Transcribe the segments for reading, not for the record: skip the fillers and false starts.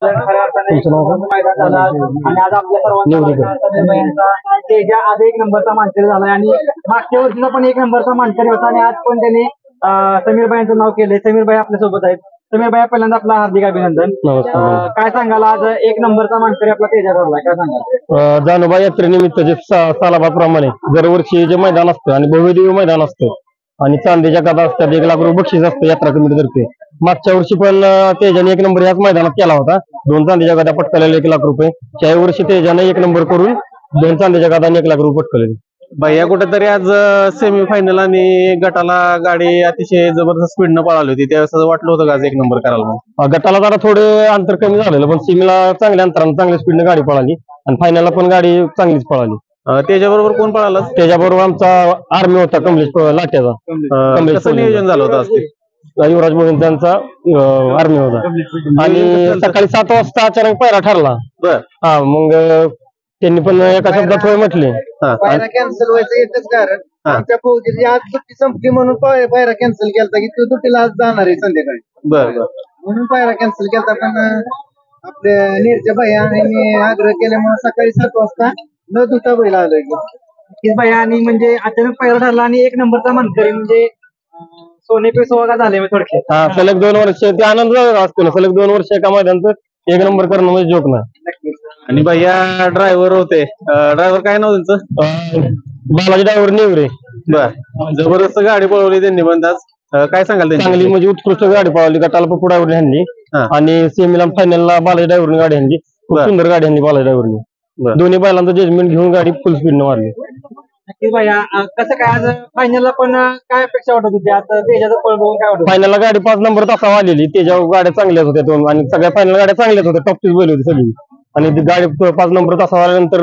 खऱ्या अर्थाने मैदान झालं आणि आज आपल्या सर्वांचा तेजा आज एक नंबरचा मानकरी झालाय आणि मागच्या वर्षीला पण एक नंबरचा मानकरी होता आणि आज पण त्यांनी समीर भाईंचं नाव केलंय. समीर भाई आपल्या सोबत आहेत. समीर भाई पहिल्यांदा आपला हार्दिक अभिनंदन. काय सांगाल आज एक नंबरचा मानकरी आपला तेजा ठरलाय, काय सांगाल? जानोबा यात्रेनिमित्त जे सालाबाप्रमाणे दरवर्षी जे मैदान असतं आणि भव्यदिव्य मैदान असतं आणि चांदीच्या गदा असतात, 1 लाख रुपये बक्षीस असतं यात्रा कमिटीतर्फे. मागच्या वर्षी पण तेजाने 1 नंबर याच मैदानात केला होता. 2 चांदीच्या गदा पटकावलेल्या 1 लाख रुपये. त्या वर्षी तेजाने 1 नंबर करून 2 चांदीच्या गदा 1 लाख रुपये पटकावले. भैया कुठेतरी आज सेमीफायनल आणि गटाला गाडी अतिशय जबरदस्त स्पीडनं पळाली होती, त्यावेळेस असं वाटलं होतं का आज 1 नंबर करायला? गटाला जरा थोडे अंतर कमी झालेलं, पण सेमीला चांगल्या अंतरानं चांगल्या स्पीडनं गाडी पळाली आणि फायनलला पण गाडी चांगलीच पळाली. त्याच्याबरोबर कोण पळाला? त्याच्याबरोबर आमचा आर्मी होता, कमलेश लाट्याचा. कसं नियोजन झालं होतं आज ते? युवराज मोहिन त्यांचा आर्मी होता आणि सकाळी 7 वाजता अचानक पायरा ठरला. हा, मग त्यांनी पण एका शब्दात होय म्हटले. पायरा कॅन्सल व्हायचं एकच कारण आमच्या फौजीची आज सुट्टी संपली म्हणून पायरा कॅन्सल केलता की तू सुट्टीला आज जाणार आहे संध्याकाळी. म्हणून पायरा कॅन्सल केलता, पण आपल्या नीरच्या भैयाने आग्रह केल्यामुळे सकाळी 7 वाजता न धुता बैल आलोय भैया. आणि म्हणजे अचानक पायरा ठरला आणि 1 नंबरचा मानकरी म्हणजे सोने पे सोहागा झाले थोडक्यात. हा, सलग 2 वर्ष ते आनंद असतो ना. सलग 2 वर्ष एका मैदानात 1 नंबर करणं म्हणजे जोक नाही. आणि भैया ड्रायव्हर होते, ड्रायव्हर काय नाव त्यांचं? बालाजी ड्रायव्हर नेवरे. जबरदस्त गाडी पळवली त्यांनी पण आज. काय सांगाल त्यांची? चांगली म्हणजे उत्कृष्ट गाडी पळवली. गटाला पप्पू ड्रायव्हरने आणली आणि सेमीला फायनलला बालाजी ड्रायव्हरने गाडी आणली. खूप सुंदर गाडी आणली बालाजी ड्रायव्हरने. दोन्ही बैलांचं जजमेंट घेऊन गाडी फुल स्पीडनं मारली. नक्कीच भैया. कसं काय आज फायनलला पण काय अपेक्षा वाटत होती? आता तेजाचं पळ बघून काय वाटत? फायनलला गाडी 5 नंबर तासावर आलेली. त्याच्या गाड्या चांगल्याच होत्या 2 आणि सगळ्या फायनल गाड्या चांगल्याच होत्या. टॉपचीच बैल होती सगळी आणि ती गाडी 5 नंबर तासावर आल्यानंतर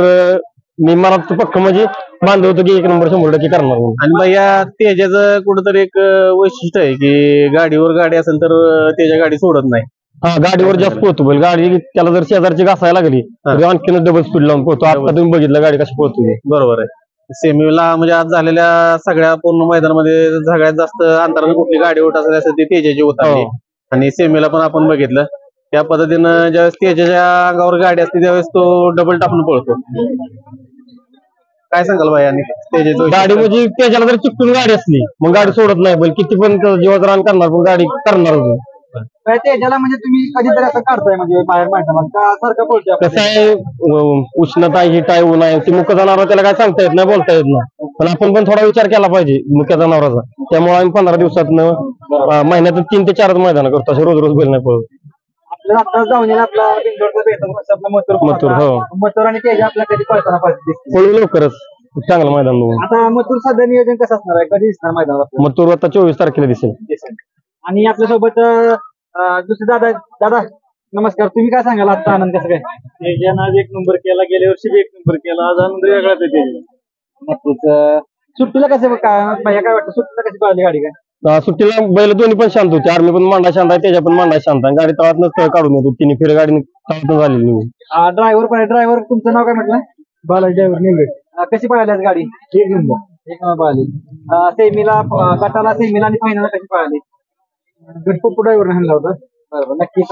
मी मला पक्क म्हणजे बांधलं होतं की 1 नंबर 100% करणार. आणि भैया तेजाचं कुठंतरी एक वैशिष्ट्य आहे की गाडीवर गाडी असेल तर त्याच्या गाडी सोडत नाही. हा, गाडीवर जास्त पोहतो बैल. गाडी त्याला जर शेजारची घासायला लागली तर आणखीनच डबल स्पीड लावून पोहतो. आता तुम्ही बघितलं गाडी कशी पोहतो. बरोबर आहे. सेमीला म्हणजे आज झालेल्या सगळ्या पूर्ण मैदानामध्ये सगळ्यात जास्त अंतराने कुठली गाडी उठ असेल असं ती तेजाची उतरली. आणि सेमीला पण आपण बघितलं त्या पद्धतीनं ज्यावेळेस तेजाच्या अंगावर गाडी असते त्यावेळेस तो डबल टाकून पळतो. काय सांगाल भाई? आणि गाडी म्हणजे त्याच्याला जर चिकटून गाडी असली मग गाडी सोडत नाही बैल. किती पण जीवाचं रान करणार पण गाडी करणार. तेजाला म्हणजे तुम्ही कधीतरी असं काढताय म्हणजे बाहेर मैदानात सारखं बोलतोय? कसं आहे, उष्णता हिट आहे, ऊन आहे, ती मुख्य जनावर त्याला काय सांगता येत नाही, बोलता येत नाही. पण आपण पण थोडा विचार केला पाहिजे मुख्य जनावराचा. त्यामुळे आम्ही 15 दिवसातनं महिन्यातून 3 ते 4 मैदान करतो. असे रोज रोज बैल नाही पळत. आपल्याला आता जाऊन आपला बिंदोडचा बेतन आपला मथुर. मथुर आणि तेजा आपल्या कधी पळताना पाहिजे पळू लवकरच चांगलं मैदान बघून. आता मथुर सध्या नियोजन कसं असणार आहे? कधी दिसणार मैदानात? मथुर आता 24 तारखेला दिसेल. आणि आपल्यासोबत दुसरे दादा नमस्कार. तुम्ही काय सांगाल आजचा आनंद कसं काय? तेजानं आज 1 नंबर केला, गेल्या वर्षी 1 नंबर केला, आज आनंद वेगळाच आहे. नक्कीच. सुट्टीला कसं काय वाटतं? सुट्टीला कशी पाहिली गाडी? काय सुट्टीला बैल दोन्ही पण शांत होते. आर्मी पण मांडा शांत आहे, त्याच्या पण मांडा शांत आहे. गाडी तळात नसतं काढून येतो. 3 फेर गाडी तळातून झालेली. ड्रायव्हर पण आहे. ड्रायव्हर तुमचं नाव काय म्हटलं? बालाजी ड्रायव्हर नेवरे. कशी पळाली आज गाडी? 1 नंबर. 1 नंबर पळाली. सेमीला सेमीला आणि फायनलला कशी पळाली? पप्पू ड्रायव्हरने आणला होता. बरोबर. नक्कीच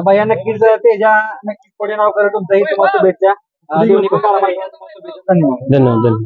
भैया. नक्कीच तेजा नक्कीच पुढे नाव करा तुमचंही. तुम्हाला शुभेच्छा. धन्यवाद. धन्यवाद.